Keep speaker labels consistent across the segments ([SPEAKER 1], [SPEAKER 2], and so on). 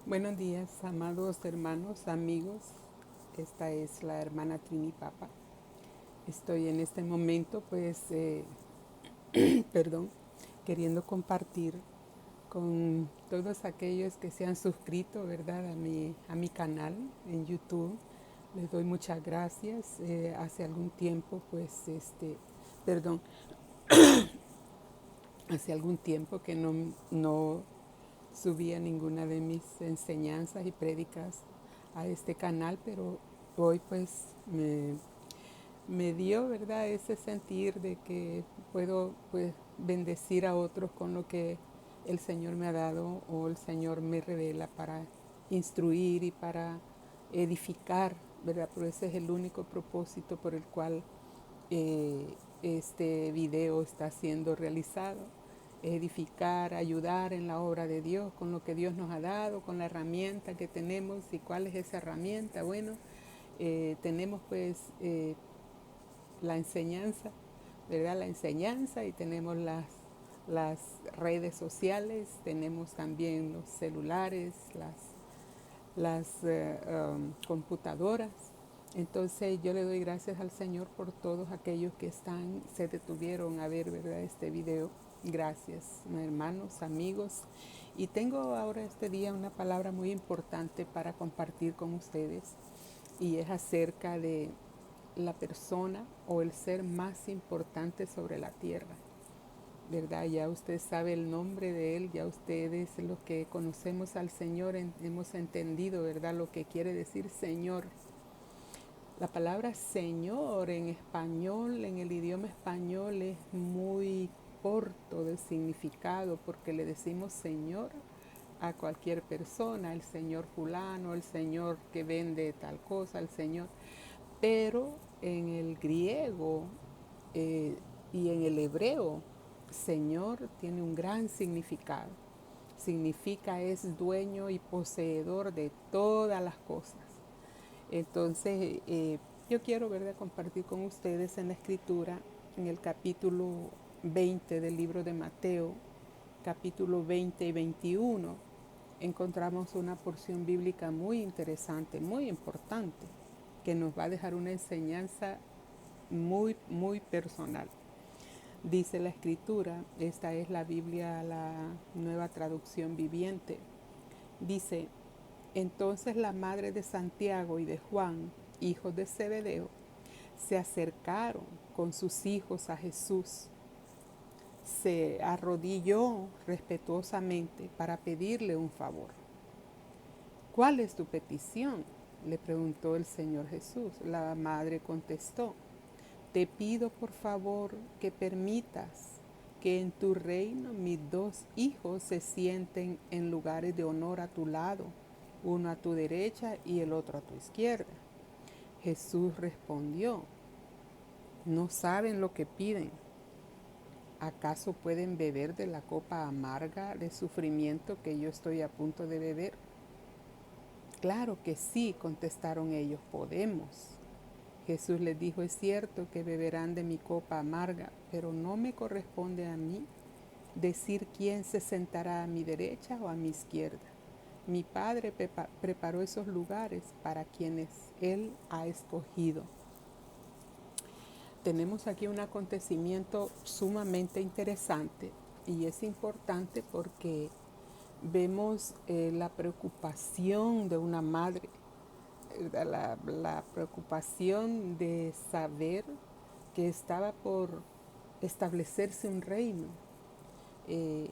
[SPEAKER 1] Buenos días, amados hermanos, amigos. Esta es la hermana Trini Papa. Estoy en este momento, perdón, queriendo compartir con todos aquellos que se han suscrito, ¿verdad?, a mi canal en YouTube. Les doy muchas gracias. Hace algún tiempo, perdón, hace algún tiempo que no subía ninguna de mis enseñanzas y prédicas a este canal, pero hoy me dio, ¿verdad?, ese sentir de que puedo pues bendecir a otros con lo que el Señor me ha dado o el Señor me revela para instruir y para edificar, ¿verdad? Pero ese es el único propósito por el cual este video está siendo realizado: edificar, ayudar en la obra de Dios con lo que Dios nos ha dado, con la herramienta que tenemos. ¿Y cuál es esa herramienta? Bueno, tenemos la enseñanza, ¿verdad? La enseñanza, y tenemos las redes sociales, tenemos también los celulares, las computadoras. Entonces yo le doy gracias al Señor por todos aquellos que se detuvieron a ver, ¿verdad?, este video. Gracias, hermanos, amigos. Y tengo ahora este día una palabra muy importante para compartir con ustedes, y es acerca de la persona o el ser más importante sobre la tierra, ¿verdad? Ya usted sabe el nombre de él, ya ustedes, los que conocemos al Señor, hemos entendido, ¿verdad?, lo que quiere decir Señor. La palabra Señor en español, en el idioma español, es muy corto de significado, porque le decimos Señor a cualquier persona: el Señor fulano, el Señor que vende tal cosa, el Señor. Pero en el griego eh, y en el hebreo, Señor tiene un gran significado. Significa es dueño y poseedor de todas las cosas. Entonces, yo quiero, ¿verdad?, compartir con ustedes en la escritura, en el capítulo 20 del libro de Mateo, capítulo 20 y 21, encontramos una porción bíblica muy interesante, muy importante, que nos va a dejar una enseñanza muy, muy personal. Dice la escritura, esta es la Biblia, la Nueva Traducción Viviente. Dice: entonces la madre de Santiago y de Juan, hijos de Zebedeo, se acercaron con sus hijos a Jesús. Se arrodilló respetuosamente para pedirle un favor. ¿Cuál es tu petición?, le preguntó el Señor Jesús. La madre contestó: te pido por favor que permitas que en tu reino mis dos hijos se sienten en lugares de honor a tu lado, uno a tu derecha y el otro a tu izquierda. Jesús respondió: no saben lo que piden. ¿Acaso pueden beber de la copa amarga de sufrimiento que yo estoy a punto de beber? Claro que sí, contestaron ellos, podemos. Jesús les dijo: es cierto que beberán de mi copa amarga, pero no me corresponde a mí decir quién se sentará a mi derecha o a mi izquierda. Mi Padre preparó esos lugares para quienes Él ha escogido. Tenemos aquí un acontecimiento sumamente interesante, y es importante porque vemos la preocupación de una madre, la preocupación de saber que estaba por establecerse un reino. Eh,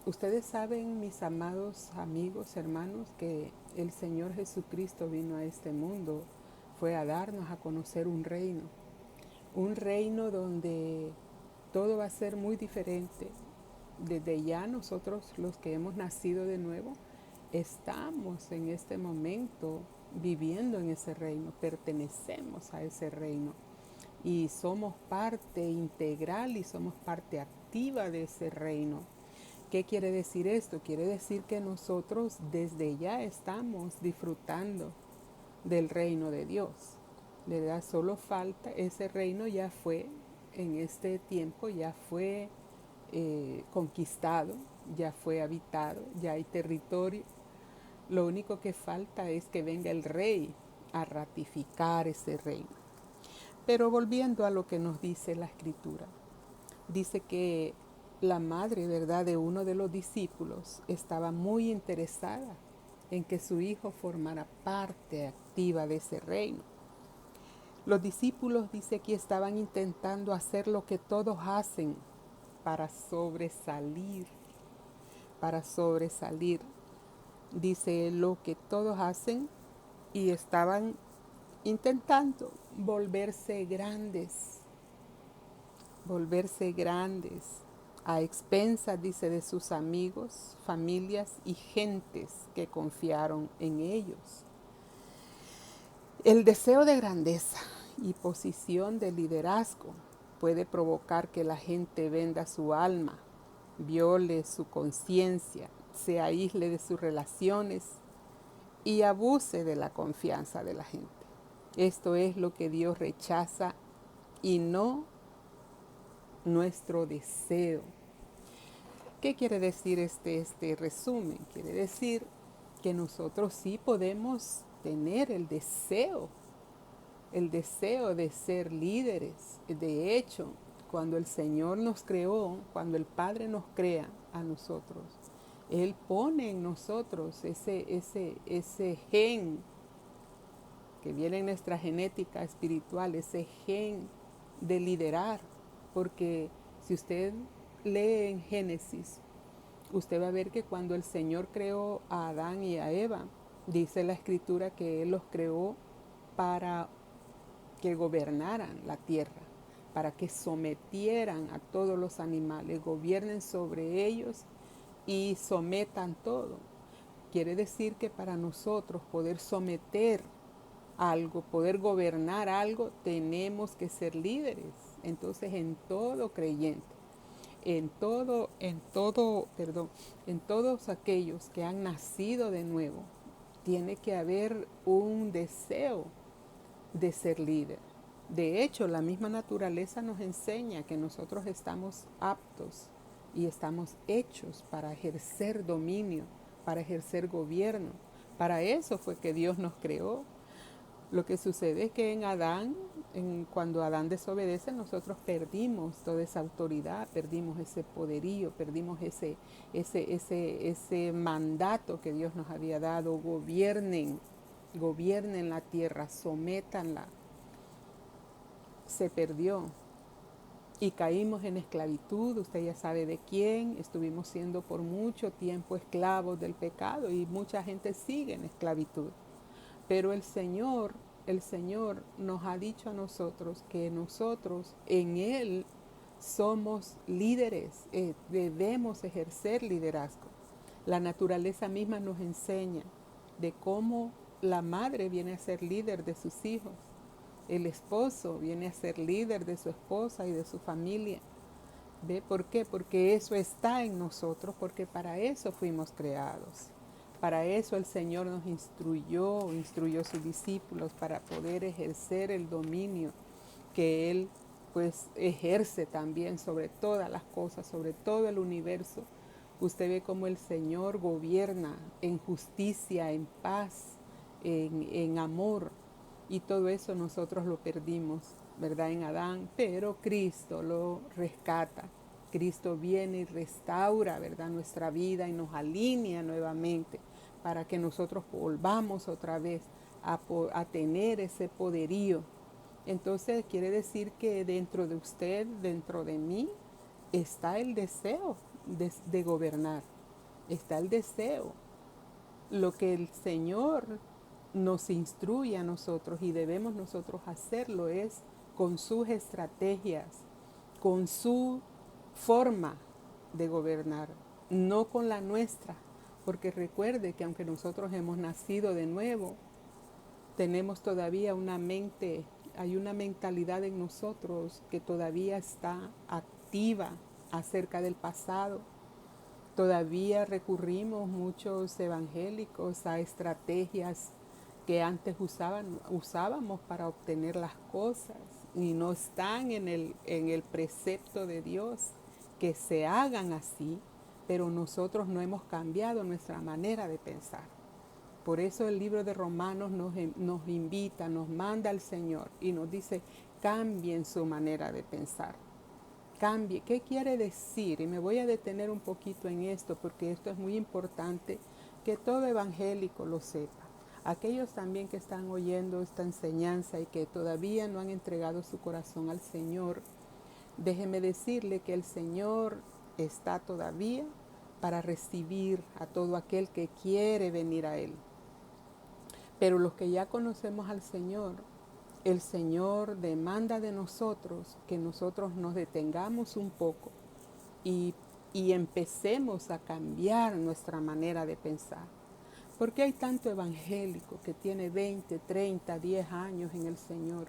[SPEAKER 1] Ustedes saben, mis amados amigos, hermanos, que el Señor Jesucristo vino a este mundo, fue a darnos a conocer un reino donde todo va a ser muy diferente. Desde ya nosotros, los que hemos nacido de nuevo, estamos en este momento viviendo en ese reino, pertenecemos a ese reino y somos parte integral y somos parte activa de ese reino. ¿Qué quiere decir esto? Quiere decir que nosotros desde ya estamos disfrutando del reino de Dios, ¿verdad? Solo falta, ese reino ya fue, en este tiempo ya fue conquistado, ya fue habitado, ya hay territorio, Lo único que falta es que venga el rey a ratificar ese reino. Pero volviendo a lo que nos dice la escritura, dice que la madre, ¿verdad?, de uno de los discípulos estaba muy interesada en que su hijo formara parte activa de ese reino. Los discípulos, dice aquí, estaban intentando hacer lo que todos hacen para sobresalir, para sobresalir. Dice lo que todos hacen y estaban intentando volverse grandes a expensas, dice, de sus amigos, familias y gentes que confiaron en ellos. El deseo de grandeza y posición de liderazgo puede provocar que la gente venda su alma, viole su conciencia, se aísle de sus relaciones y abuse de la confianza de la gente. Esto es lo que Dios rechaza y no nuestro deseo. ¿Qué quiere decir este resumen? Quiere decir que nosotros sí podemos tener el deseo de ser líderes. De hecho, cuando el Señor nos creó, cuando el Padre nos crea a nosotros, Él pone en nosotros ese gen que viene en nuestra genética espiritual, ese gen de liderar. Porque si usted lee en Génesis, usted va a ver que cuando el Señor creó a Adán y a Eva, dice la escritura que Él los creó para que gobernaran la tierra, para que sometieran a todos los animales, gobiernen sobre ellos y sometan todo. Quiere decir que para nosotros poder someter algo, poder gobernar algo, tenemos que ser líderes. Entonces, en todo creyente, en todos aquellos que han nacido de nuevo, tiene que haber un deseo de ser líder. De hecho, la misma naturaleza nos enseña que nosotros estamos aptos y estamos hechos para ejercer dominio, para ejercer gobierno. Para eso fue que Dios nos creó. Lo que sucede es que en Adán, cuando Adán desobedece, nosotros perdimos toda esa autoridad, perdimos ese poderío, perdimos ese mandato que Dios nos había dado. Gobiernen la tierra, sométanla. Se perdió y caímos en esclavitud. Usted ya sabe de quién. Estuvimos siendo por mucho tiempo esclavos del pecado y mucha gente sigue en esclavitud. Pero el Señor nos ha dicho a nosotros que nosotros en Él somos líderes, debemos ejercer liderazgo. La naturaleza misma nos enseña de cómo la madre viene a ser líder de sus hijos, el esposo viene a ser líder de su esposa y de su familia. ¿Ve por qué? Porque eso está en nosotros, porque para eso fuimos creados. Para eso el Señor nos instruyó a sus discípulos para poder ejercer el dominio que Él pues ejerce también sobre todas las cosas, sobre todo el universo. Usted ve cómo el Señor gobierna en justicia, en paz, en amor. Y todo eso nosotros lo perdimos, ¿verdad?, en Adán, pero Cristo lo rescata. Cristo viene y restaura, ¿verdad?, nuestra vida y nos alinea nuevamente para que nosotros volvamos otra vez a tener ese poderío. Entonces quiere decir que dentro de usted, dentro de mí, está el deseo de gobernar, está el deseo. Lo que el Señor nos instruye a nosotros y debemos nosotros hacerlo es con sus estrategias, con su forma de gobernar, no con la nuestra. Porque recuerde que aunque nosotros hemos nacido de nuevo, tenemos todavía hay una mentalidad en nosotros que todavía está activa acerca del pasado. Todavía recurrimos muchos evangélicos a estrategias que antes usábamos para obtener las cosas y no están en el precepto de Dios que se hagan así, pero nosotros no hemos cambiado nuestra manera de pensar. Por eso el libro de Romanos nos invita, nos manda al Señor y nos dice, cambien su manera de pensar. Cambie. ¿Qué quiere decir? Y me voy a detener un poquito en esto porque esto es muy importante que todo evangélico lo sepa. Aquellos también que están oyendo esta enseñanza y que todavía no han entregado su corazón al Señor, déjeme decirle que el Señor está todavía para recibir a todo aquel que quiere venir a Él. Pero los que ya conocemos al Señor, el Señor demanda de nosotros que nosotros nos detengamos un poco y, y empecemos a cambiar nuestra manera de pensar. ¿Por qué hay tanto evangélico que tiene 20, 30, 10 años en el Señor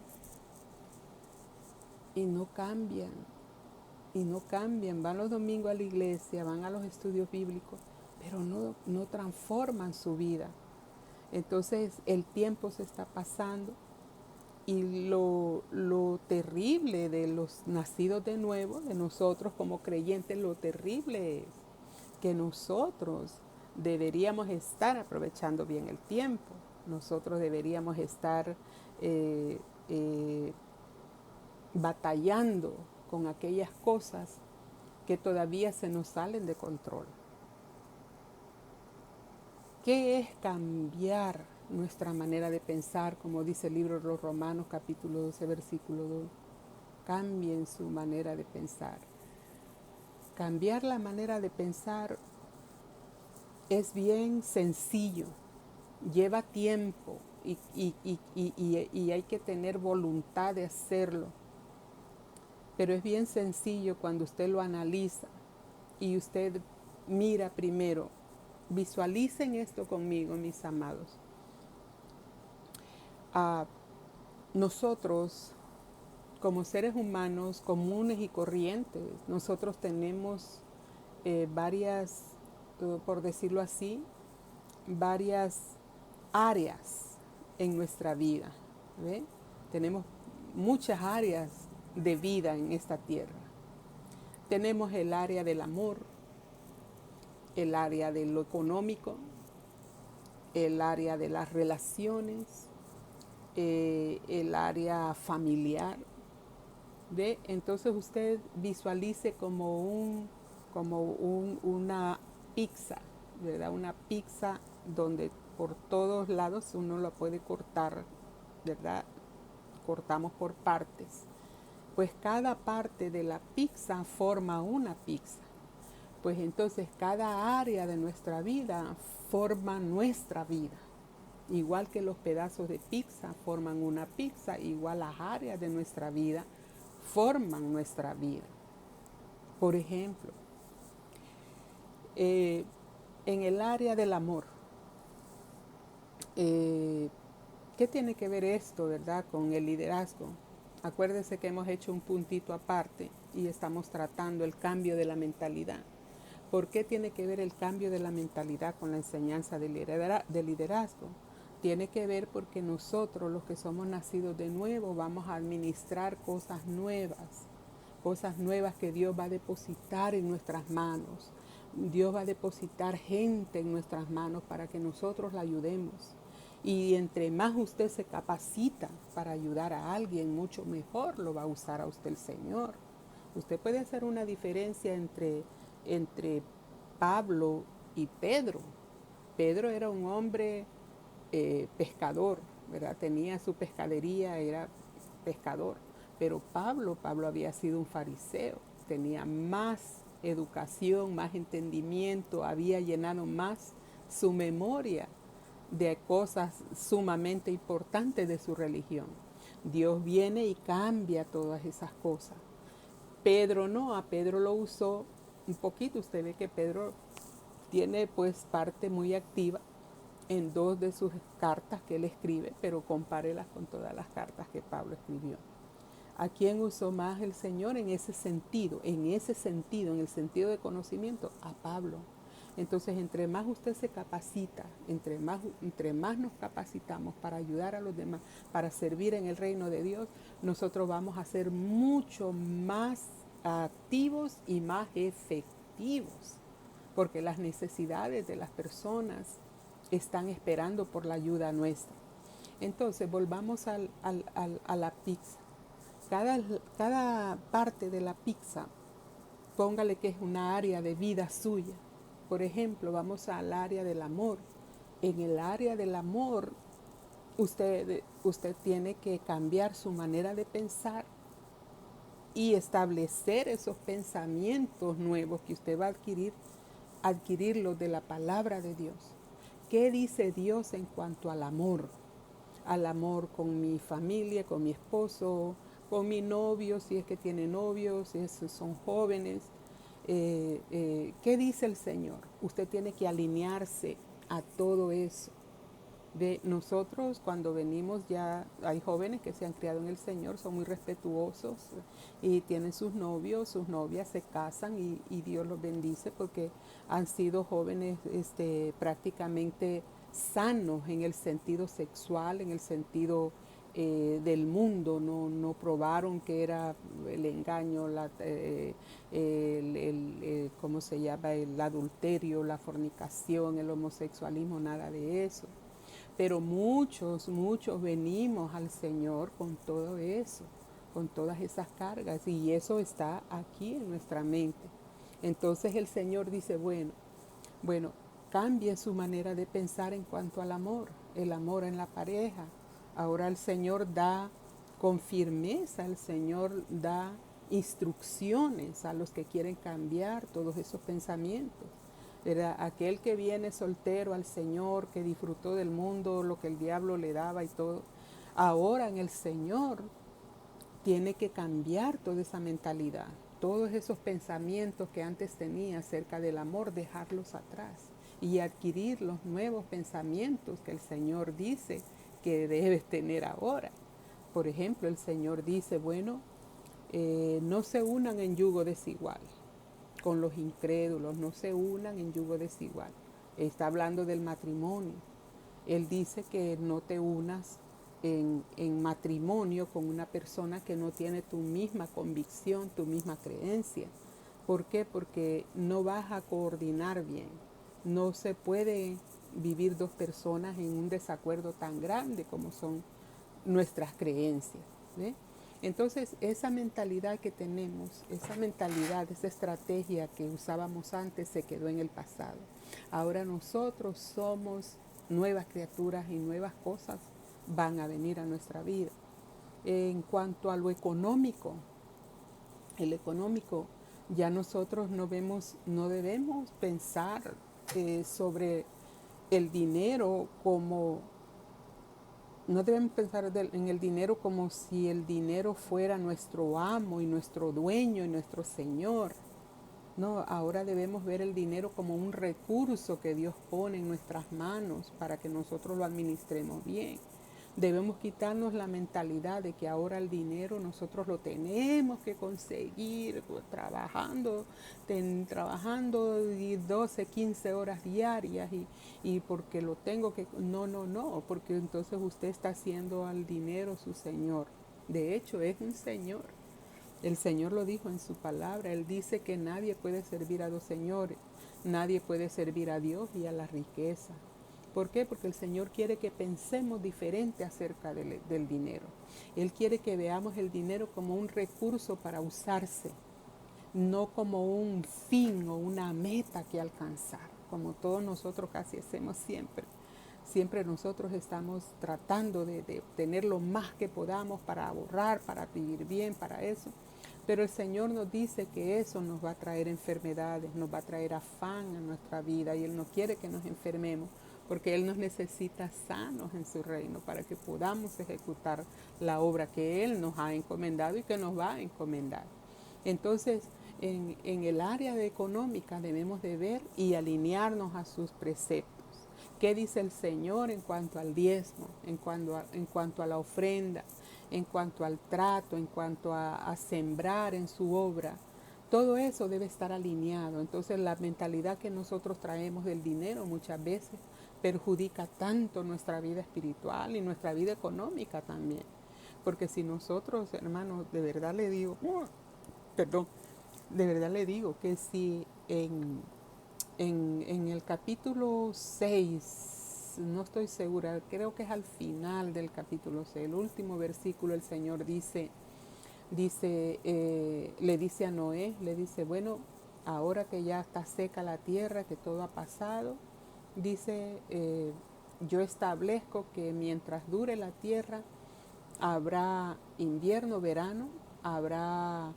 [SPEAKER 1] y no cambian? Y no cambian, van los domingos a la iglesia, van a los estudios bíblicos, pero no transforman su vida. Entonces el tiempo se está pasando y lo terrible de los nacidos de nuevo, de nosotros como creyentes, lo terrible es que nosotros deberíamos estar aprovechando bien el tiempo. Nosotros deberíamos estar eh, eh, batallando con aquellas cosas que todavía se nos salen de control. ¿Qué es cambiar nuestra manera de pensar? Como dice el libro de los Romanos capítulo 12, versículo 2. Cambien su manera de pensar. Cambiar la manera de pensar es bien sencillo, lleva tiempo y hay que tener voluntad de hacerlo. Pero es bien sencillo cuando usted lo analiza y usted mira primero. Visualicen esto conmigo, mis amados. Nosotros, como seres humanos comunes y corrientes, nosotros tenemos varias, por decirlo así, varias áreas en nuestra vida. ¿Ve? Tenemos muchas áreas de vida en esta tierra. Tenemos el área del amor, el área de lo económico, el área de las relaciones, el área familiar. ¿Ve? Entonces usted visualice una pizza, ¿verdad? Una pizza donde por todos lados uno lo puede cortar, ¿verdad? Cortamos por partes. Pues cada parte de la pizza forma una pizza. Pues entonces cada área de nuestra vida forma nuestra vida. Igual que los pedazos de pizza forman una pizza, igual las áreas de nuestra vida forman nuestra vida. Por ejemplo, en el área del amor, ¿qué tiene que ver esto, verdad, con el liderazgo? Acuérdense que hemos hecho un puntito aparte y estamos tratando el cambio de la mentalidad. ¿Por qué tiene que ver el cambio de la mentalidad con la enseñanza de liderazgo? Tiene que ver porque nosotros, los que somos nacidos de nuevo, vamos a administrar cosas nuevas que Dios va a depositar en nuestras manos. Dios va a depositar gente en nuestras manos para que nosotros la ayudemos. Y entre más usted se capacita para ayudar a alguien, mucho mejor lo va a usar a usted el Señor. Usted puede hacer una diferencia entre Pablo y Pedro. Pedro era un hombre pescador, ¿verdad? Tenía su pescadería, era pescador. Pero Pablo había sido un fariseo, tenía más educación, más entendimiento, había llenado más su memoria de cosas sumamente importantes de su religión. Dios viene y cambia todas esas cosas. Pedro no, a Pedro lo usó un poquito. Usted ve que Pedro tiene pues parte muy activa en dos de sus cartas que él escribe, pero compárelas con todas las cartas que Pablo escribió. ¿A quién usó más el Señor en ese sentido? En el sentido de conocimiento, a Pablo. Entonces, entre más usted se capacita, entre más nos capacitamos para ayudar a los demás, para servir en el reino de Dios, nosotros vamos a ser mucho más activos y más efectivos, porque las necesidades de las personas están esperando por la ayuda nuestra. Entonces, volvamos a la pizza. Cada parte de la pizza, póngale que es una área de vida suya. Por ejemplo, vamos al área del amor. En el área del amor, usted tiene que cambiar su manera de pensar y establecer esos pensamientos nuevos que usted va a adquirirlos de la palabra de Dios. ¿Qué dice Dios en cuanto al amor? Al amor con mi familia, con mi esposo, con mi novio, si es que tiene novios, si son jóvenes. ¿Qué dice el Señor? Usted tiene que alinearse a todo eso. De nosotros cuando venimos ya hay jóvenes que se han criado en el Señor, son muy respetuosos y tienen sus novios, sus novias, se casan y Dios los bendice porque han sido jóvenes prácticamente sanos en el sentido sexual, en el sentido del mundo, no probaron que era el engaño, ¿cómo se llama? El adulterio, la fornicación, el homosexualismo, nada de eso. Pero muchos venimos al Señor con todo eso, con todas esas cargas, y eso está aquí en nuestra mente. Entonces el Señor dice, bueno, cambie su manera de pensar en cuanto al amor, el amor en la pareja. Ahora el Señor da con firmeza, el Señor da instrucciones a los que quieren cambiar todos esos pensamientos. Era aquel que viene soltero al Señor, que disfrutó del mundo, lo que el diablo le daba y todo. Ahora en el Señor tiene que cambiar toda esa mentalidad, todos esos pensamientos que antes tenía acerca del amor, dejarlos atrás y adquirir los nuevos pensamientos que el Señor dice que debes tener ahora. Por ejemplo, el Señor dice, no se unan en yugo desigual con los incrédulos, no se unan en yugo desigual. Está hablando del matrimonio. Él dice que no te unas en matrimonio con una persona que no tiene tu misma convicción, tu misma creencia. ¿Por qué? Porque no vas a coordinar bien. No se puede vivir dos personas en un desacuerdo tan grande como son nuestras creencias. ¿Ve? Entonces, esa mentalidad que tenemos, esa mentalidad, esa estrategia que usábamos antes se quedó en el pasado. Ahora nosotros somos nuevas criaturas y nuevas cosas van a venir a nuestra vida. En cuanto a lo económico, el económico, ya nosotros no debemos pensar sobre el dinero como no debemos pensar en el dinero como si el dinero fuera nuestro amo y nuestro dueño y nuestro señor. No, ahora debemos ver el dinero como un recurso que Dios pone en nuestras manos para que nosotros lo administremos bien. Debemos quitarnos la mentalidad de que ahora el dinero nosotros lo tenemos que conseguir trabajando 12, 15 horas diarias y porque lo tengo que... No, porque entonces usted está haciendo al dinero su señor. De hecho, es un señor. El Señor lo dijo en su palabra. Él dice que nadie puede servir a dos señores. Nadie puede servir a Dios y a la riqueza. ¿Por qué? Porque el Señor quiere que pensemos diferente acerca del dinero. Él quiere que veamos el dinero como un recurso para usarse, no como un fin o una meta que alcanzar, como todos nosotros casi hacemos siempre. Siempre nosotros estamos tratando de obtener lo más que podamos para ahorrar, para vivir bien, para eso. Pero el Señor nos dice que eso nos va a traer enfermedades, nos va a traer afán a nuestra vida y Él no quiere que nos enfermemos porque Él nos necesita sanos en su reino para que podamos ejecutar la obra que Él nos ha encomendado y que nos va a encomendar. Entonces, en el área de económica debemos de ver y alinearnos a sus preceptos. ¿Qué dice el Señor en cuanto al diezmo, en cuanto a la ofrenda, en cuanto al trato, en cuanto a sembrar en su obra? Todo eso debe estar alineado. Entonces la mentalidad que nosotros traemos del dinero muchas veces perjudica tanto nuestra vida espiritual y nuestra vida económica también. Porque si nosotros, hermanos, de verdad le digo, perdón, de verdad le digo que si en el capítulo 6 no estoy segura, creo que es al final del capítulo 6, el último versículo, el Señor le dice a Noé, le dice, bueno, ahora que ya está seca la tierra, que todo ha pasado, dice, yo establezco que mientras dure la tierra, habrá invierno, verano, habrá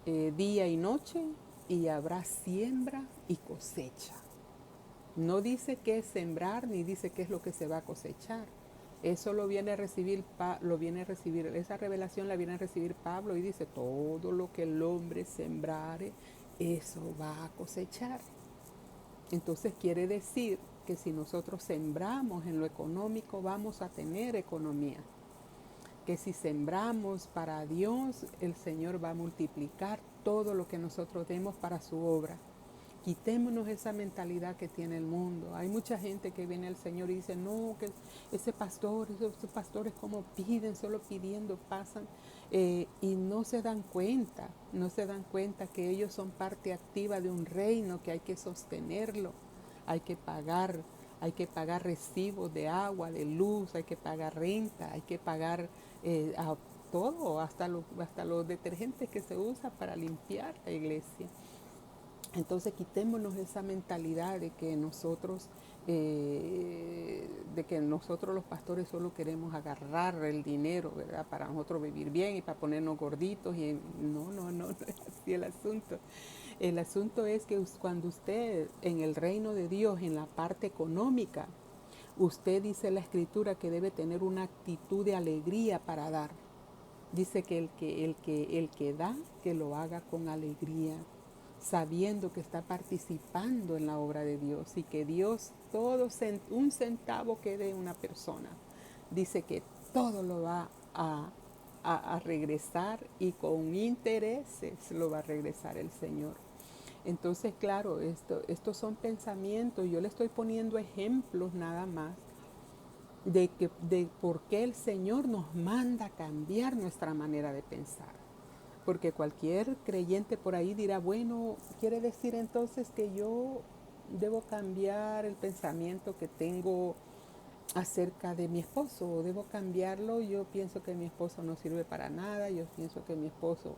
[SPEAKER 1] día y noche, y habrá siembra y cosecha. No dice qué es sembrar, ni dice qué es lo que se va a cosechar. Eso lo viene a recibir, esa revelación la viene a recibir Pablo y dice, todo lo que el hombre sembrare, eso va a cosechar. Entonces quiere decir que si nosotros sembramos en lo económico, vamos a tener economía. Que si sembramos para Dios, el Señor va a multiplicar todo lo que nosotros demos para su obra. Quitémonos esa mentalidad que tiene el mundo. Hay mucha gente que viene al Señor y dice, no, que esos pastores como piden, solo pidiendo pasan, y no se dan cuenta que ellos son parte activa de un reino que hay que sostenerlo, hay que pagar, recibos de agua, de luz, hay que pagar renta, hay que pagar a todo, hasta los detergentes que se usan para limpiar la iglesia. Entonces quitémonos esa mentalidad de que nosotros los pastores solo queremos agarrar el dinero, ¿verdad? Para nosotros vivir bien y para ponernos gorditos. No es así el asunto. El asunto es que cuando usted en el reino de Dios, en la parte económica, usted dice la Escritura que debe tener una actitud de alegría para dar. Dice que el que da, que lo haga con alegría, sabiendo que está participando en la obra de Dios y que Dios, un centavo que dé una persona, dice que todo lo va a regresar y con intereses lo va a regresar el Señor. Entonces, claro, estos son pensamientos, yo le estoy poniendo ejemplos nada más de por qué el Señor nos manda a cambiar nuestra manera de pensar. Porque cualquier creyente por ahí dirá, bueno, quiere decir entonces que yo debo cambiar el pensamiento que tengo acerca de mi esposo, o debo cambiarlo. Yo pienso que mi esposo no sirve para nada, yo pienso que mi esposo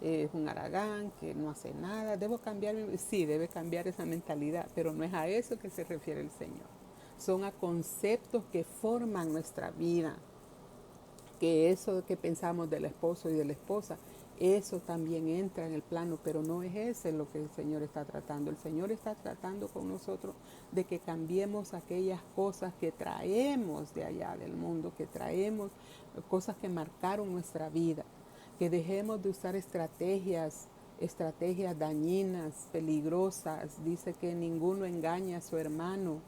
[SPEAKER 1] es un haragán, que no hace nada. Debo cambiar, sí, debe cambiar esa mentalidad, pero no es a eso que se refiere el Señor. Son a conceptos que forman nuestra vida, que eso que pensamos del esposo y de la esposa, eso también entra en el plano, pero no es ese lo que el Señor está tratando. El Señor está tratando con nosotros de que cambiemos aquellas cosas que traemos de allá del mundo, que traemos cosas que marcaron nuestra vida, que dejemos de usar estrategias dañinas, peligrosas. Dice que ninguno engaña a su hermano.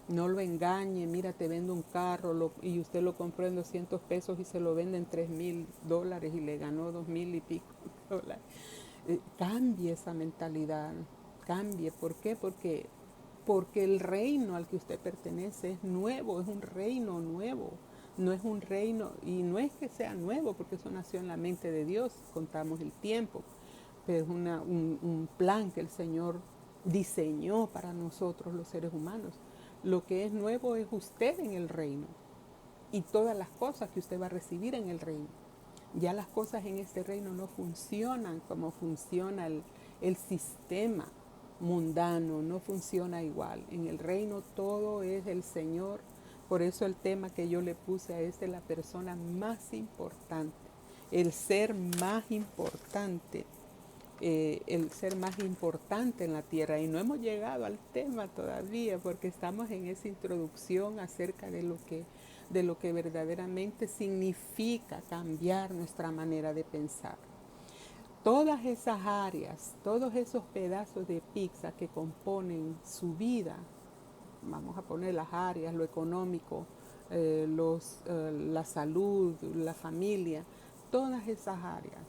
[SPEAKER 1] No lo engañe, mira, te vendo un carro y usted lo compró en 200 pesos y se lo vende en $3,000 y le ganó 2,000 y pico dólares. Cambie esa mentalidad, cambie. ¿Por qué? Porque el reino al que usted pertenece es nuevo, es un reino nuevo. No es un reino, y no es que sea nuevo, porque eso nació en la mente de Dios, contamos el tiempo, pero es un plan que el Señor diseñó para nosotros los seres humanos. Lo que es nuevo es usted en el reino y todas las cosas que usted va a recibir en el reino. Ya las cosas en este reino no funcionan como funciona el sistema mundano, no funciona igual. En el reino todo es el Señor. Por eso el tema que yo le puse a es la persona más importante, el ser más importante. El ser más importante en la tierra, y no hemos llegado al tema todavía porque estamos en esa introducción acerca de lo que verdaderamente significa cambiar nuestra manera de pensar. Todas esas áreas, todos esos pedazos de pizza que componen su vida, vamos a poner las áreas, lo económico, la salud, la familia, todas esas áreas,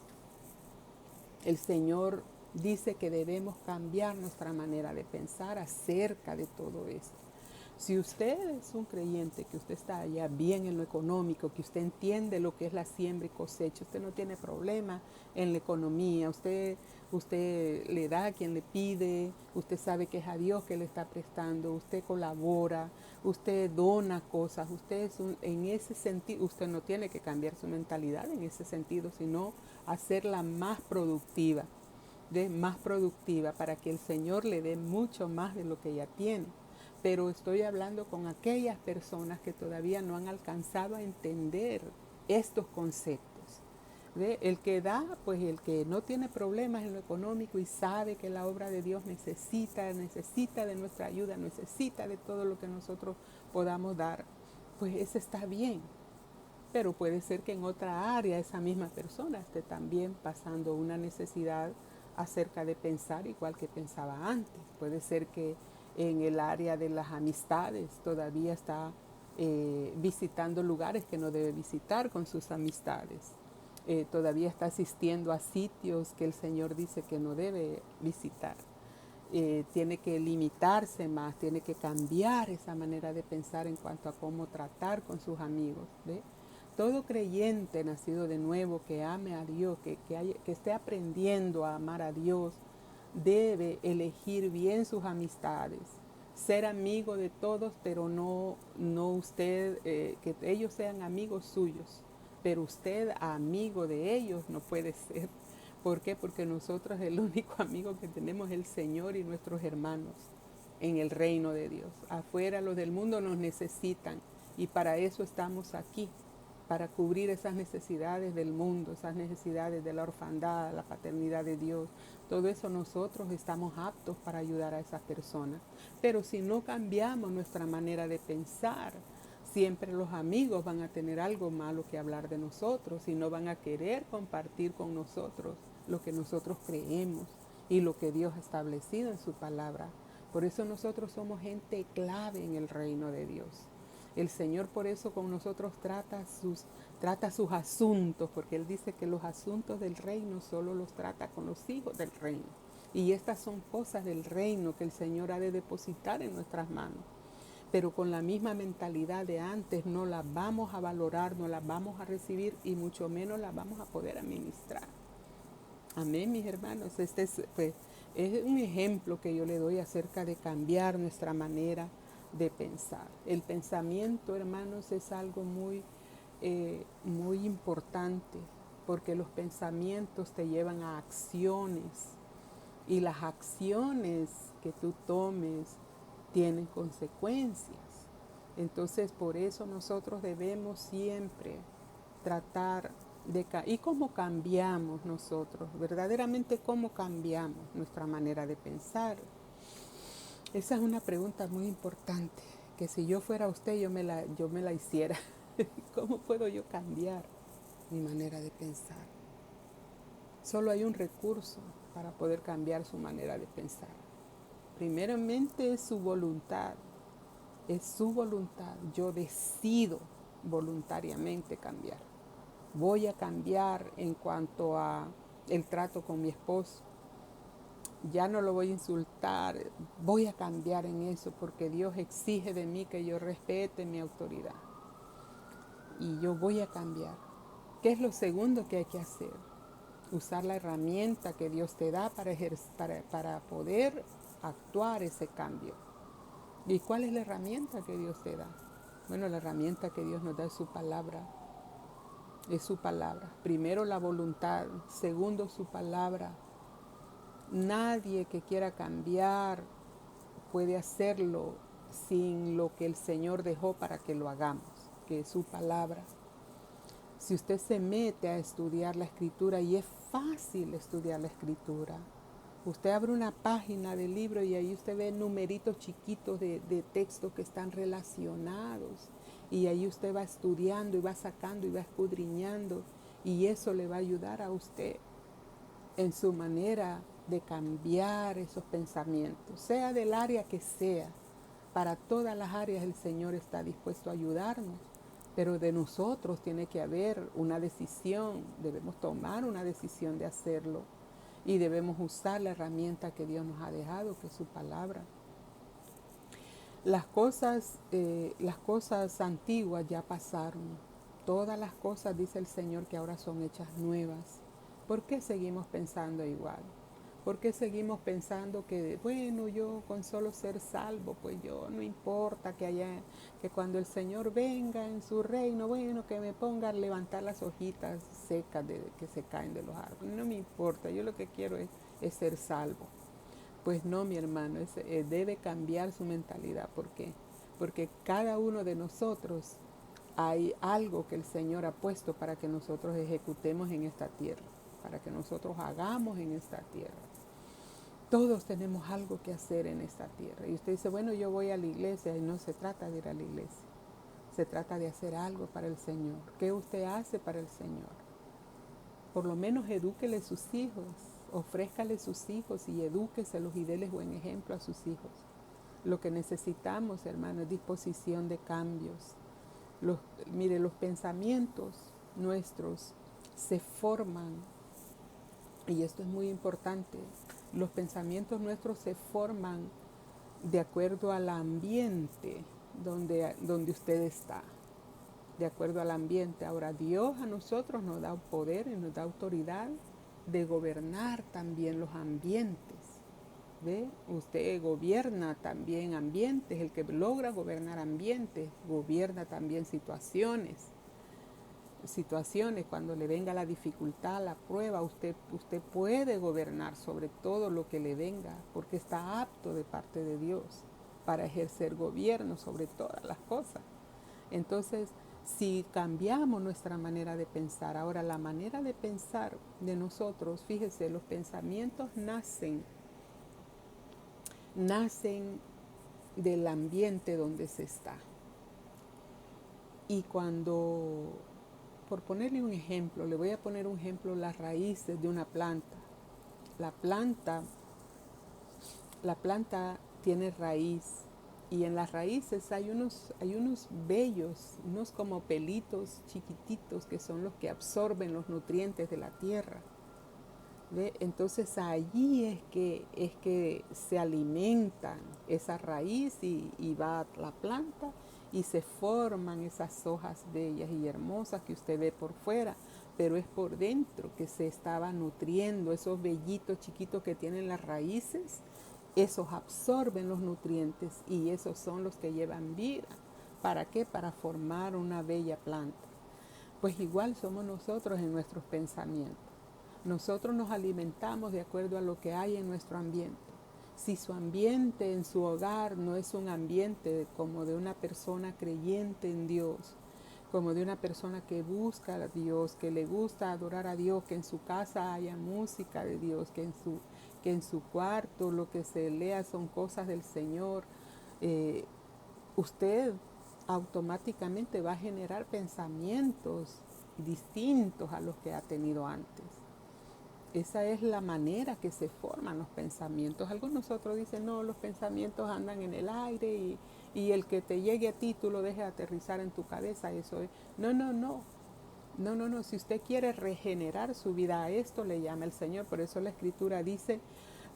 [SPEAKER 1] el Señor dice que debemos cambiar nuestra manera de pensar acerca de todo esto. Si usted es un creyente, que usted está allá bien en lo económico, que usted entiende lo que es la siembra y cosecha, usted no tiene problema en la economía, usted le da a quien le pide, usted sabe que es a Dios que le está prestando, usted colabora, usted dona cosas, en ese sentido, usted no tiene que cambiar su mentalidad en ese sentido, sino hacerla más productiva, más productiva para que el Señor le dé mucho más de lo que ella tiene. Pero estoy hablando con aquellas personas que todavía no han alcanzado a entender estos conceptos. ¿Ve? El que da, pues el que no tiene problemas en lo económico y sabe que la obra de Dios necesita de nuestra ayuda, necesita de todo lo que nosotros podamos dar, pues ese está bien. Pero puede ser que en otra área esa misma persona esté también pasando una necesidad acerca de pensar igual que pensaba antes. Puede ser que en el área de las amistades todavía está visitando lugares que no debe visitar con sus amistades. Todavía está asistiendo a sitios que el Señor dice que no debe visitar. Tiene que limitarse más, tiene que cambiar esa manera de pensar en cuanto a cómo tratar con sus amigos. ¿Ve? Todo creyente nacido de nuevo que ame a Dios, que esté aprendiendo a amar a Dios, debe elegir bien sus amistades, ser amigo de todos, pero no usted, que ellos sean amigos suyos, pero usted amigo de ellos no puede ser. ¿Por qué? Porque nosotros el único amigo que tenemos es el Señor y nuestros hermanos en el reino de Dios. Afuera los del mundo nos necesitan y para eso estamos aquí, para cubrir esas necesidades del mundo, esas necesidades de la orfandad, la paternidad de Dios. Todo eso nosotros estamos aptos para ayudar a esas personas. Pero si no cambiamos nuestra manera de pensar, siempre los amigos van a tener algo malo que hablar de nosotros y no van a querer compartir con nosotros lo que nosotros creemos y lo que Dios ha establecido en su palabra. Por eso nosotros somos gente clave en el reino de Dios. El Señor por eso con nosotros trata sus asuntos, porque Él dice que los asuntos del reino solo los trata con los hijos del reino. Y estas son cosas del reino que el Señor ha de depositar en nuestras manos. Pero con la misma mentalidad de antes no las vamos a valorar, no las vamos a recibir y mucho menos las vamos a poder administrar. Amén, mis hermanos. Pues, es un ejemplo que yo le doy acerca de cambiar nuestra manera de pensar. El pensamiento, hermanos, es algo muy importante porque los pensamientos te llevan a acciones y las acciones que tú tomes tienen consecuencias. Entonces, por eso nosotros debemos siempre tratar ¿y cómo cambiamos nosotros? Verdaderamente, ¿cómo cambiamos nuestra manera de pensar? Esa es una pregunta muy importante, que si yo fuera usted, yo me la hiciera. ¿Cómo puedo yo cambiar mi manera de pensar? Solo hay un recurso para poder cambiar su manera de pensar. Primeramente es su voluntad. Es su voluntad. Yo decido voluntariamente cambiar. Voy a cambiar en cuanto a el trato con mi esposo. Ya no lo voy a insultar. Voy a cambiar en eso porque Dios exige de mí que yo respete mi autoridad. Y yo voy a cambiar. ¿Qué es lo segundo que hay que hacer? Usar la herramienta que Dios te da para poder actuar ese cambio. ¿Y cuál es la herramienta que Dios te da? Bueno, la herramienta que Dios nos da es su palabra. Es su palabra. Primero la voluntad, segundo su palabra. Nadie que quiera cambiar puede hacerlo sin lo que el Señor dejó para que lo hagamos, que es su palabra. Si usted se mete a estudiar la escritura, y es fácil estudiar la escritura, usted abre una página del libro y ahí usted ve numeritos chiquitos de textos que están relacionados. Y ahí usted va estudiando y va sacando y va escudriñando. Y eso le va a ayudar a usted en su manera de cambiar esos pensamientos, sea del área que sea. Para todas las áreas el Señor está dispuesto a ayudarnos. Pero de nosotros tiene que haber una decisión, debemos tomar una decisión de hacerlo. Y debemos usar la herramienta que Dios nos ha dejado, que es su palabra. Las cosas antiguas ya pasaron. Todas las cosas, dice el Señor, que ahora son hechas nuevas. ¿Por qué seguimos pensando igual? ¿Por qué seguimos pensando que, bueno, yo con solo ser salvo, pues yo no importa que cuando el Señor venga en su reino, bueno, que me ponga a levantar las hojitas secas que se caen de los árboles? No me importa, yo lo que quiero es ser salvo. Pues no, mi hermano, debe cambiar su mentalidad. ¿Por qué? Porque cada uno de nosotros hay algo que el Señor ha puesto para que nosotros ejecutemos en esta tierra, para que nosotros hagamos en esta tierra. Todos tenemos algo que hacer en esta tierra. Y usted dice, bueno, yo voy a la iglesia, y no se trata de ir a la iglesia. Se trata de hacer algo para el Señor. ¿Qué usted hace para el Señor? Por lo menos edúquele sus hijos, ofrézcale sus hijos y edúqueselos y déles buen ejemplo a sus hijos. Lo que necesitamos, hermano, es disposición de cambios. Mire, los pensamientos nuestros se forman, y esto es muy importante, los pensamientos nuestros se forman de acuerdo al ambiente donde usted está, de acuerdo al ambiente. Ahora, Dios a nosotros nos da poder y nos da autoridad de gobernar también los ambientes. ¿Ve? Usted gobierna también ambientes, el que logra gobernar ambientes, gobierna también situaciones. Cuando le venga la dificultad, la prueba, usted puede gobernar sobre todo lo que le venga, porque está apto de parte de Dios para ejercer gobierno sobre todas las cosas. Entonces, si cambiamos nuestra manera de pensar, ahora la manera de pensar de nosotros, fíjese, los pensamientos nacen del ambiente donde se está. Y cuando, por ponerle un ejemplo, le voy a poner un ejemplo, las raíces de una planta. La planta, la planta tiene raíz, y en las raíces hay unos vellos, unos como pelitos chiquititos que son los que absorben los nutrientes de la tierra. ¿Ve? Entonces allí es que se alimentan esa raíz y va a la planta y se forman esas hojas bellas y hermosas que usted ve por fuera, pero es por dentro que se estaba nutriendo. Esos vellitos chiquitos que tienen las raíces, esos absorben los nutrientes y esos son los que llevan vida. ¿Para qué? Para formar una bella planta. Pues igual somos nosotros en nuestros pensamientos. Nosotros nos alimentamos de acuerdo a lo que hay en nuestro ambiente. Si su ambiente en su hogar no es un ambiente como de una persona creyente en Dios, como de una persona que busca a Dios, que le gusta adorar a Dios, que en su casa haya música de Dios, que en su cuarto lo que se lea son cosas del Señor, usted automáticamente va a generar pensamientos distintos a los que ha tenido antes. Esa es la manera que se forman los pensamientos. Algunos otros dicen, no, los pensamientos andan en el aire y el que te llegue a ti, tú lo dejes aterrizar en tu cabeza. Eso es. No, no, no. No, no, no. Si usted quiere regenerar su vida, a esto le llama el Señor. Por eso la Escritura dice,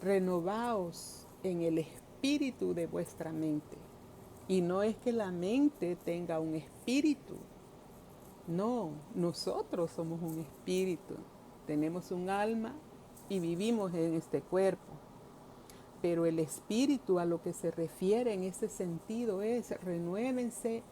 [SPEAKER 1] renovaos en el espíritu de vuestra mente. Y no es que la mente tenga un espíritu. No, nosotros somos un espíritu. Tenemos un alma y vivimos en este cuerpo. Pero el espíritu a lo que se refiere en ese sentido es renuévense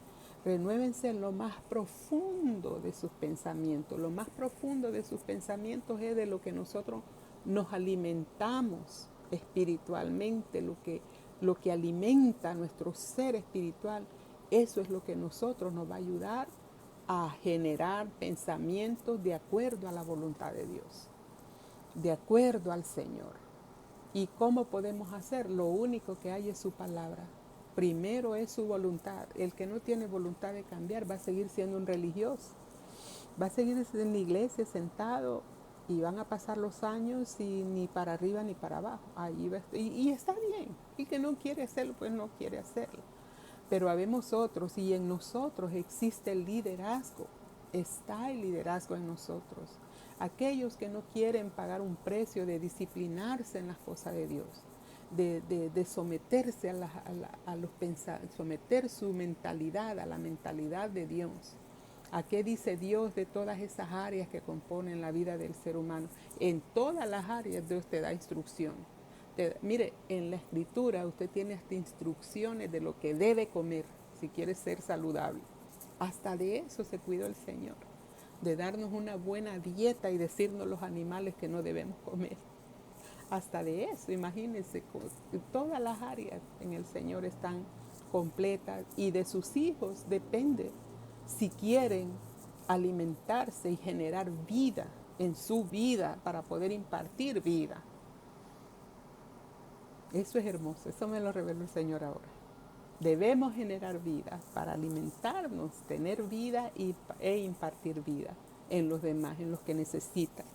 [SPEAKER 1] en lo más profundo de sus pensamientos. Lo más profundo de sus pensamientos es de lo que nosotros nos alimentamos espiritualmente, lo que alimenta nuestro ser espiritual. Eso es lo que nosotros nos va a ayudar a generar pensamientos de acuerdo a la voluntad de Dios, de acuerdo al Señor. ¿Y cómo podemos hacer? Lo único que hay es su palabra. Primero es su voluntad. El que no tiene voluntad de cambiar va a seguir siendo un religioso. Va a seguir en la iglesia sentado y van a pasar los años y ni para arriba ni para abajo. Ahí va, y está bien. Y que no quiere hacerlo, pues no quiere hacerlo. Pero habemos otros y en nosotros existe el liderazgo. Está el liderazgo en nosotros. Aquellos que no quieren pagar un precio de disciplinarse en las cosas de Dios, de someterse a los someter su mentalidad a la mentalidad de Dios. ¿A qué dice Dios de todas esas áreas que componen la vida del ser humano? En todas las áreas Dios te da instrucción. Mire, en la escritura usted tiene hasta instrucciones de lo que debe comer si quiere ser saludable. Hasta de eso se cuidó el Señor, de darnos una buena dieta y decirnos los animales que no debemos comer. Hasta de eso, imagínense, todas las áreas en el Señor están completas y de sus hijos depende si quieren alimentarse y generar vida en su vida para poder impartir vida. Eso es hermoso, eso me lo reveló el Señor ahora. Debemos generar vida para alimentarnos, tener vida e impartir vida en los demás, en los que necesitan.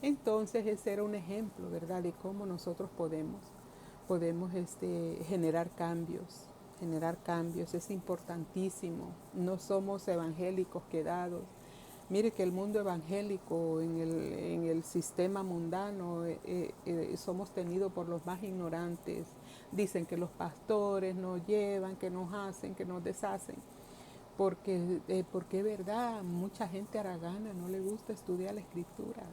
[SPEAKER 1] Entonces ese era un ejemplo, ¿verdad?, de cómo nosotros podemos generar cambios. Generar cambios es importantísimo. No somos evangélicos quedados. Mire que el mundo evangélico, en el sistema mundano, somos tenidos por los más ignorantes. Dicen que los pastores nos llevan, que nos hacen, que nos deshacen. Porque es verdad, mucha gente haragana no le gusta estudiar la escritura.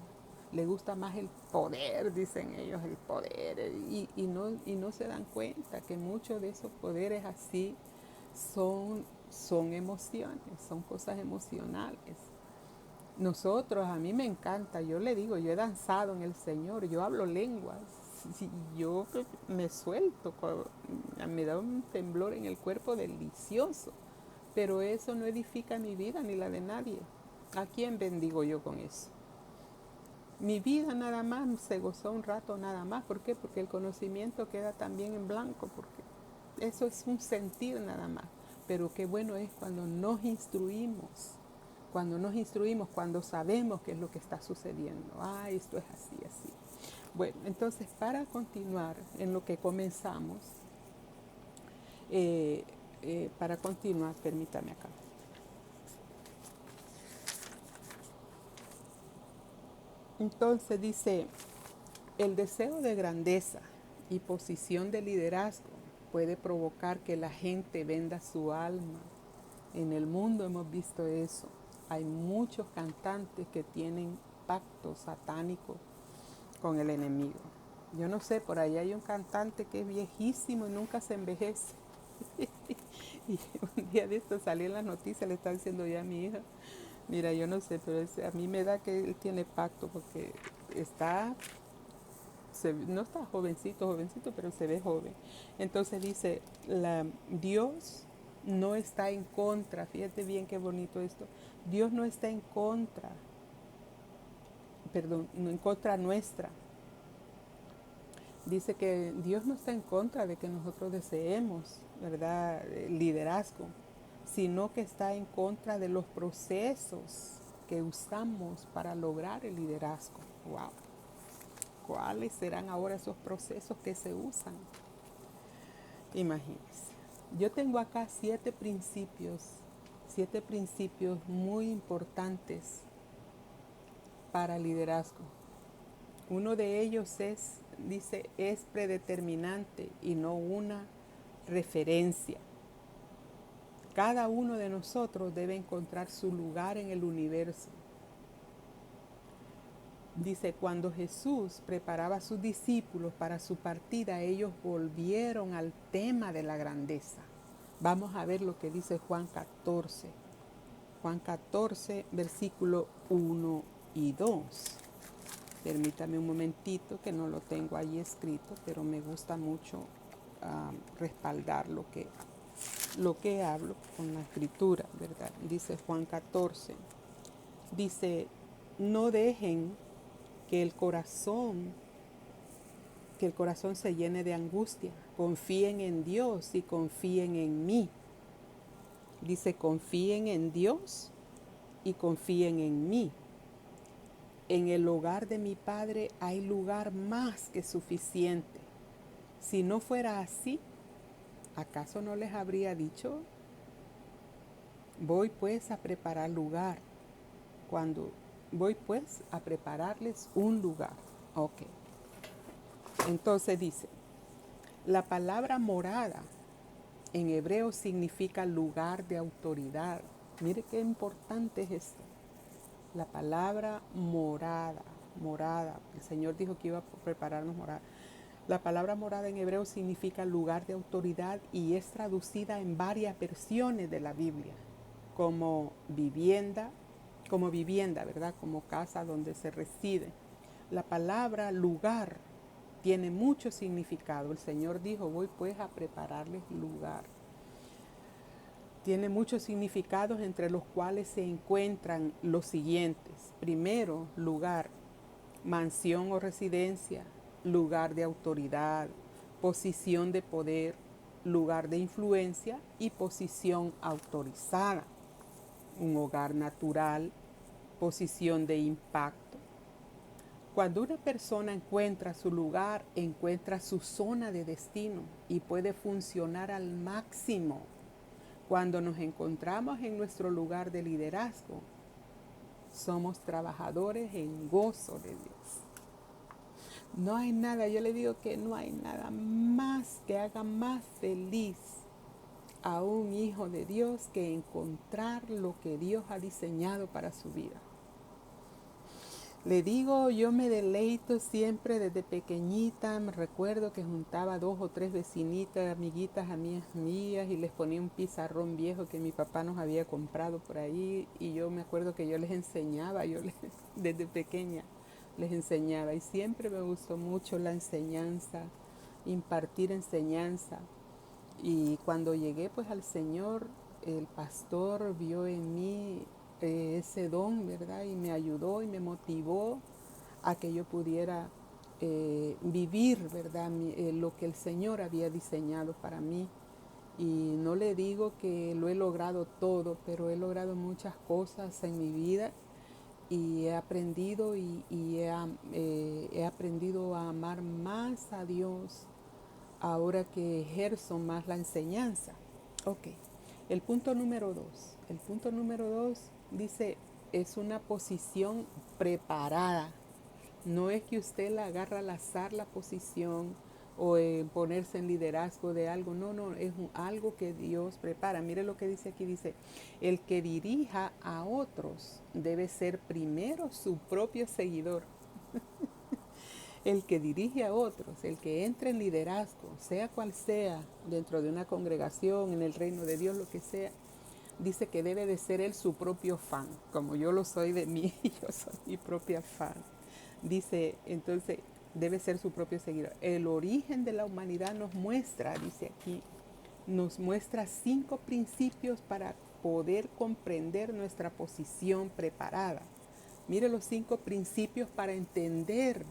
[SPEAKER 1] Le gusta más el poder, dicen ellos, el poder. Y no se dan cuenta que muchos de esos poderes así son emociones, son cosas emocionales. Nosotros, a mí me encanta, yo le digo, yo he danzado en el Señor, yo hablo lenguas, yo me suelto, me da un temblor en el cuerpo delicioso, pero eso no edifica mi vida ni la de nadie. ¿A quién bendigo yo con eso? Mi vida nada más se gozó un rato nada más. ¿Por qué? Porque el conocimiento queda también en blanco, porque eso es un sentir nada más. Pero qué bueno es cuando nos instruimos, cuando sabemos qué es lo que está sucediendo. Esto es así, así. Bueno, entonces para continuar en lo que comenzamos, permítame acá. Entonces dice, el deseo de grandeza y posición de liderazgo puede provocar que la gente venda su alma. En el mundo hemos visto eso. Hay muchos cantantes que tienen pactos satánicos con el enemigo. Yo no sé, por ahí hay un cantante que es viejísimo y nunca se envejece. Y un día de esto salí en las noticias, le está diciendo ya a mi hija, mira, yo no sé, pero a mí me da que él tiene pacto porque no está jovencito, pero se ve joven. Entonces dice, Dios no está en contra, fíjate bien qué bonito esto, Dios no está en contra, no en contra nuestra. Dice que Dios no está en contra de que nosotros deseemos, ¿verdad?, liderazgo, sino que está en contra de los procesos que usamos para lograr el liderazgo. ¡Wow! ¿Cuáles serán ahora esos procesos que se usan? Imagínense. Yo tengo acá 7 principios muy importantes para liderazgo. Uno de ellos es predeterminante y no una referencia. Cada uno de nosotros debe encontrar su lugar en el universo. Dice, cuando Jesús preparaba a sus discípulos para su partida, ellos volvieron al tema de la grandeza. Vamos a ver lo que dice Juan 14. Juan 14, versículo 1 y 2. Permítame un momentito que no lo tengo ahí escrito, pero me gusta mucho respaldar lo que hablo con la escritura, ¿verdad? Dice Juan 14. Dice, no dejen que el corazón se llene de angustia. Confíen en Dios y confíen en mí. Dice, confíen en Dios y confíen en mí. En el hogar de mi Padre hay lugar más que suficiente. Si no fuera así, ¿acaso no les habría dicho? Voy pues a preparar lugar. Voy pues a prepararles un lugar. Ok. Entonces dice, La palabra morada en hebreo significa lugar de autoridad. Mire qué importante es esto. La palabra morada, morada. El Señor dijo que iba a prepararnos morada. La palabra morada en hebreo significa lugar de autoridad y es traducida en varias versiones de la Biblia como vivienda, ¿verdad? Como casa donde se reside. La palabra lugar tiene mucho significado. El Señor dijo, voy pues a prepararles lugar. Tiene muchos significados entre los cuales se encuentran los siguientes. Primero, lugar, mansión o residencia, lugar de autoridad, posición de poder, lugar de influencia y posición autorizada. Un hogar natural, posición de impacto. Cuando una persona encuentra su lugar, encuentra su zona de destino y puede funcionar al máximo. Cuando nos encontramos en nuestro lugar de liderazgo, somos trabajadores en gozo de Dios. No hay nada, yo le digo que no hay nada más que haga más feliz a un hijo de Dios que encontrar lo que Dios ha diseñado para su vida. Le digo, yo me deleito siempre desde pequeñita. Me recuerdo que juntaba 2 o 3 vecinitas, amiguitas mías y les ponía un pizarrón viejo que mi papá nos había comprado por ahí. Y yo me acuerdo que yo les enseñaba, desde pequeña les enseñaba. Y siempre me gustó mucho la enseñanza, impartir enseñanza. Y cuando llegué pues al Señor, el pastor vio en mí ese don, ¿verdad? Y me ayudó y me motivó a que yo pudiera vivir, ¿verdad? Lo que el Señor había diseñado para mí. Y no le digo que lo he logrado todo, pero he logrado muchas cosas en mi vida y he aprendido he aprendido a amar más a Dios ahora que ejerzo más la enseñanza. Ok, el punto número 2. El punto número 2 dice, es una posición preparada. No es que usted la agarra al azar la posición o ponerse en liderazgo de algo. No, no, es algo que Dios prepara. Mire lo que dice aquí, dice, el que dirija a otros debe ser primero su propio seguidor. El que dirige a otros, el que entra en liderazgo, sea cual sea, dentro de una congregación, en el reino de Dios, lo que sea, dice que debe de ser él su propio fan, como yo lo soy de mí, yo soy mi propia fan. Dice, entonces, debe ser su propio seguidor. El origen de la humanidad nos muestra, dice aquí, nos muestra 5 principios para poder comprender nuestra posición preparada. Mire los 5 principios para entender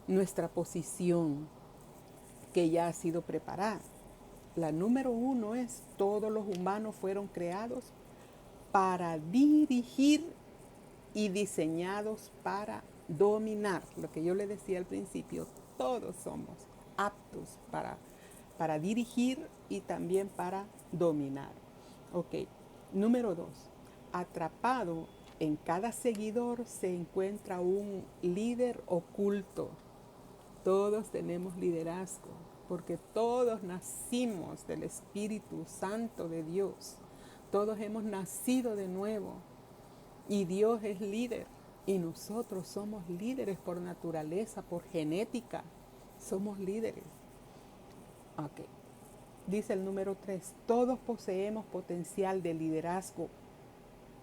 [SPEAKER 1] nuestra posición que ya ha sido preparada. La número 1 es, todos los humanos fueron creados para dirigir y diseñados para dominar. Lo que yo le decía al principio, todos somos aptos para dirigir y también para dominar. Ok, número 2, atrapado en cada seguidor se encuentra un líder oculto. Todos tenemos liderazgo, porque todos nacimos del Espíritu Santo de Dios. Todos hemos nacido de nuevo y Dios es líder y nosotros somos líderes por naturaleza, por genética. Somos líderes. Ok. Dice el número 3, todos poseemos potencial de liderazgo.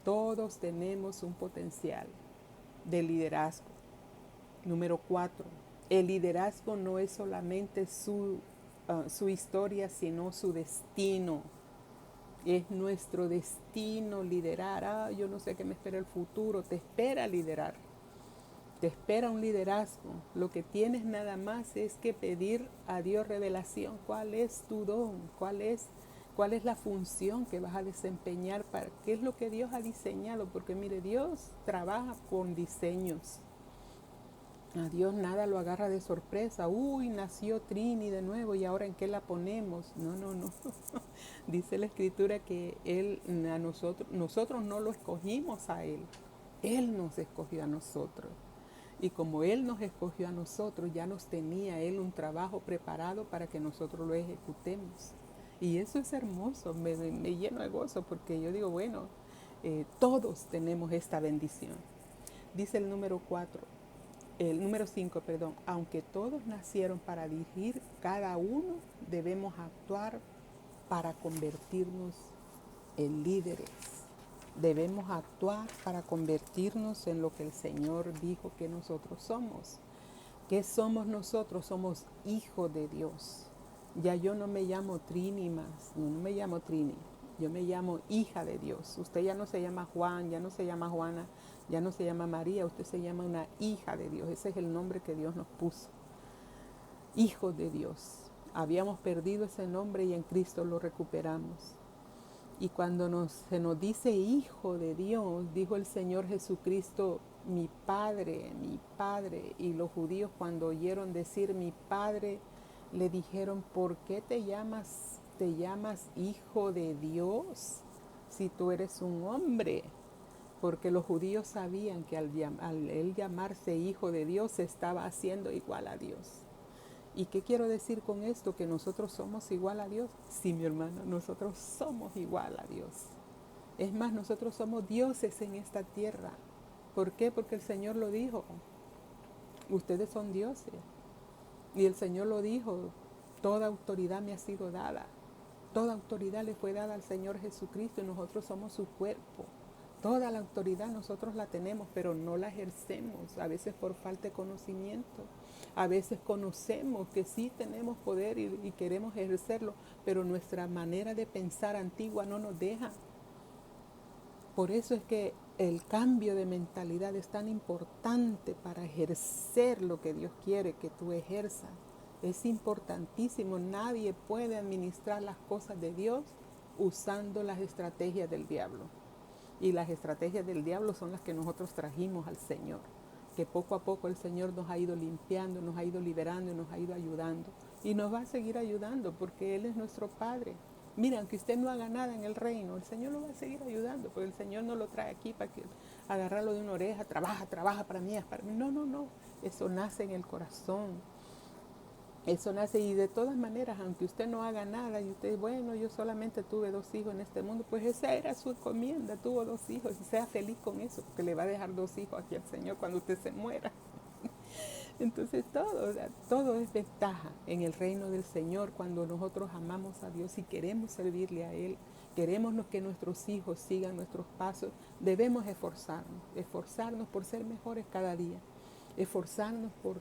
[SPEAKER 1] Todos tenemos un potencial de liderazgo. Número 4, el liderazgo no es solamente su historia, sino su destino. Es nuestro destino liderar. Yo no sé qué me espera el futuro. Te espera liderar. Te espera un liderazgo. Lo que tienes nada más es que pedir a Dios revelación. ¿Cuál es tu don? ¿Cuál es la función que vas a desempeñar? ¿Qué es lo que Dios ha diseñado? Porque mire, Dios trabaja con diseños. A Dios nada lo agarra de sorpresa. Uy, nació Trini de nuevo y ahora ¿en qué la ponemos? No, no, no. Dice la Escritura que nosotros no lo escogimos a Él. Él nos escogió a nosotros. Y como Él nos escogió a nosotros, ya nos tenía Él un trabajo preparado para que nosotros lo ejecutemos. Y eso es hermoso, me lleno de gozo porque yo digo, bueno, todos tenemos esta bendición. Dice el número 5, perdón, aunque todos nacieron para dirigir, cada uno debemos actuar para convertirnos en líderes. Debemos actuar para convertirnos en lo que el Señor dijo que nosotros somos. ¿Qué somos nosotros? Somos hijos de Dios. Ya yo no me llamo Trini más, no me llamo Trini, yo me llamo hija de Dios. Usted ya no se llama Juan, ya no se llama Juana, ya no se llama María, usted se llama una hija de Dios. Ese es el nombre que Dios nos puso. Hijos de Dios. Habíamos perdido ese nombre y en Cristo lo recuperamos. Y cuando se nos dice hijo de Dios, dijo el Señor Jesucristo, mi Padre, mi Padre. Y los judíos cuando oyeron decir mi Padre, le dijeron, ¿por qué te llamas hijo de Dios si tú eres un hombre? Porque los judíos sabían que al él llamarse hijo de Dios se estaba haciendo igual a Dios. ¿Y qué quiero decir con esto? Que nosotros somos igual a Dios. Sí, mi hermana, nosotros somos igual a Dios. Es más, nosotros somos dioses en esta tierra. ¿Por qué? Porque el Señor lo dijo. Ustedes son dioses. Y el Señor lo dijo. Toda autoridad me ha sido dada. Toda autoridad le fue dada al Señor Jesucristo y nosotros somos su cuerpo. Toda la autoridad nosotros la tenemos, pero no la ejercemos, a veces por falta de conocimiento. A veces conocemos que sí tenemos poder y queremos ejercerlo, pero nuestra manera de pensar antigua no nos deja. Por eso es que el cambio de mentalidad es tan importante para ejercer lo que Dios quiere que tú ejerzas. Es importantísimo, nadie puede administrar las cosas de Dios usando las estrategias del diablo. Y las estrategias del diablo son las que nosotros trajimos al Señor, que poco a poco el Señor nos ha ido limpiando, nos ha ido liberando y nos ha ido ayudando. Y nos va a seguir ayudando porque Él es nuestro Padre. Mira, aunque usted no haga nada en el reino, el Señor lo va a seguir ayudando, porque el Señor no lo trae aquí para que agarrarlo de una oreja, trabaja para mí, es para mí. No, no, no, eso nace en el corazón. Eso nace y de todas maneras, aunque usted no haga nada y usted, bueno, yo solamente tuve 2 hijos en este mundo, pues esa era su encomienda, tuvo 2 hijos y sea feliz con eso, porque le va a dejar 2 hijos aquí al Señor cuando usted se muera. Entonces todo es ventaja en el reino del Señor cuando nosotros amamos a Dios y queremos servirle a Él, queremos que nuestros hijos sigan nuestros pasos, debemos esforzarnos por ser mejores cada día, esforzarnos por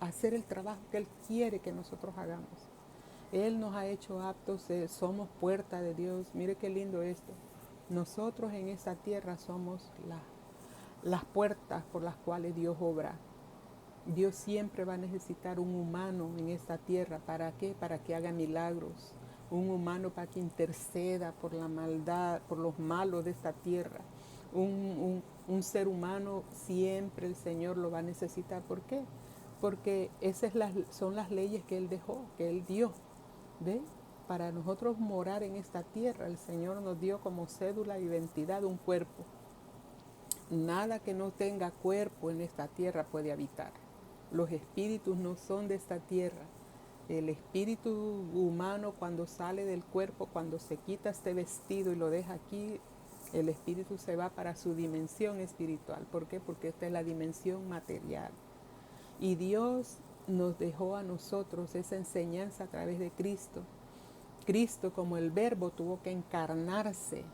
[SPEAKER 1] hacer el trabajo que Él quiere que nosotros hagamos. Él nos ha hecho aptos, somos puerta de Dios. Mire qué lindo esto. Nosotros en esta tierra somos las puertas por las cuales Dios obra. Dios siempre va a necesitar un humano en esta tierra. ¿Para qué? Para que haga milagros. Un humano para que interceda por la maldad, por los malos de esta tierra. Un ser humano siempre el Señor lo va a necesitar. ¿Por qué? Porque esas son las leyes que Él dejó, que Él dio. ¿Ve? Para nosotros morar en esta tierra, el Señor nos dio como cédula de identidad un cuerpo. Nada que no tenga cuerpo en esta tierra puede habitar. Los espíritus no son de esta tierra. El espíritu humano cuando sale del cuerpo, cuando se quita este vestido y lo deja aquí, el espíritu se va para su dimensión espiritual. ¿Por qué? Porque esta es la dimensión material. Y Dios nos dejó a nosotros esa enseñanza a través de Cristo. Cristo como el verbo tuvo que encarnarse,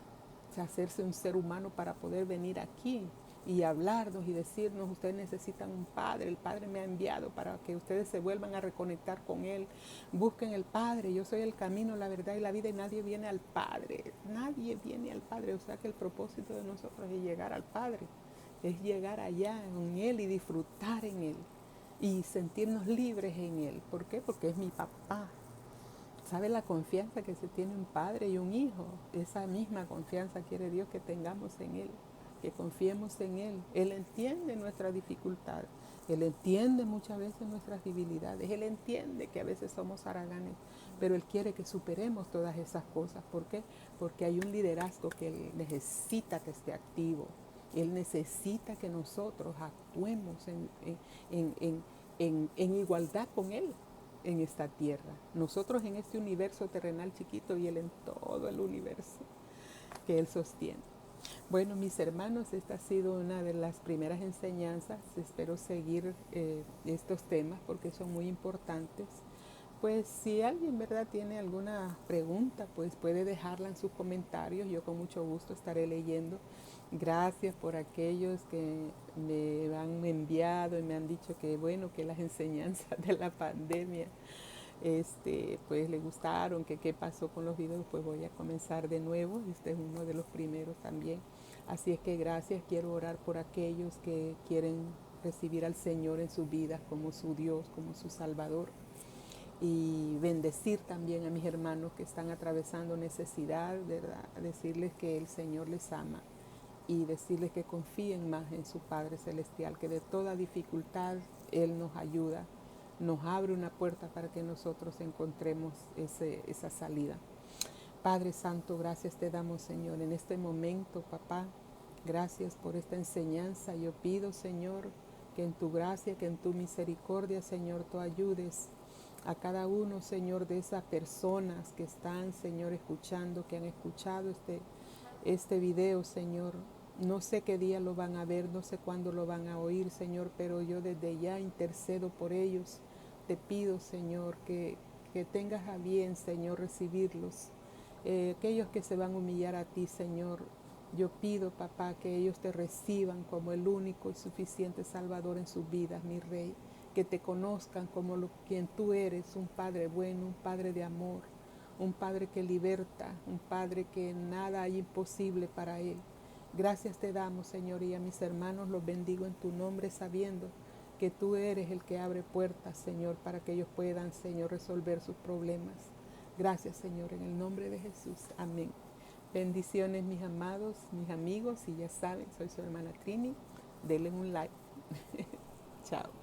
[SPEAKER 1] hacerse un ser humano para poder venir aquí y hablarnos y decirnos, ustedes necesitan un Padre, el Padre me ha enviado para que ustedes se vuelvan a reconectar con Él. Busquen el Padre, yo soy el camino, la verdad y la vida y nadie viene al Padre, nadie viene al Padre. O sea que el propósito de nosotros es llegar al Padre, es llegar allá en Él y disfrutar en Él y sentirnos libres en Él. ¿Por qué? Porque es mi papá. ¿Sabe la confianza que se tiene un padre y un hijo? Esa misma confianza quiere Dios que tengamos en Él, que confiemos en Él. Él entiende nuestras dificultades, Él entiende muchas veces nuestras debilidades, Él entiende que a veces somos haraganes, pero Él quiere que superemos todas esas cosas. ¿Por qué? Porque hay un liderazgo que Él necesita que esté activo. Él necesita que nosotros actuemos en igualdad con Él en esta tierra. Nosotros en este universo terrenal chiquito y Él en todo el universo que Él sostiene. Bueno, mis hermanos, esta ha sido una de las primeras enseñanzas. Espero seguir estos temas porque son muy importantes. Pues si alguien, ¿verdad?, tiene alguna pregunta, pues puede dejarla en sus comentarios. Yo con mucho gusto estaré leyendo. Gracias por aquellos que me han enviado y me han dicho que, bueno, que las enseñanzas de la pandemia pues le gustaron, que qué pasó con los videos. Pues voy a comenzar de nuevo. Este es uno de los primeros también. Así es que gracias. Quiero orar por aquellos que quieren recibir al Señor en sus vidas como su Dios, como su Salvador. Y bendecir también a mis hermanos que están atravesando necesidad, ¿verdad? Decirles que el Señor les ama y decirles que confíen más en su Padre Celestial, que de toda dificultad Él nos ayuda, nos abre una puerta para que nosotros encontremos esa salida. Padre Santo, gracias te damos, Señor, en este momento, papá. Gracias por esta enseñanza. Yo pido, Señor, que en tu gracia, que en tu misericordia, Señor, tú ayudes a cada uno, Señor, de esas personas que están, Señor, escuchando, que han escuchado este video, Señor. No sé qué día lo van a ver, no sé cuándo lo van a oír, Señor, pero yo desde ya intercedo por ellos. Te pido, Señor, que tengas a bien, Señor, recibirlos. Aquellos que se van a humillar a ti, Señor, yo pido, papá, que ellos te reciban como el único y suficiente Salvador en sus vidas, mi Rey. Que te conozcan como quien tú eres, un Padre bueno, un Padre de amor, un Padre que liberta, un Padre que nada hay imposible para Él. Gracias te damos, Señor, y a mis hermanos los bendigo en tu nombre, sabiendo que tú eres el que abre puertas, Señor, para que ellos puedan, Señor, resolver sus problemas. Gracias, Señor, en el nombre de Jesús. Amén. Bendiciones, mis amados, mis amigos, y ya saben, soy su hermana Trini. Denle un like. Chao.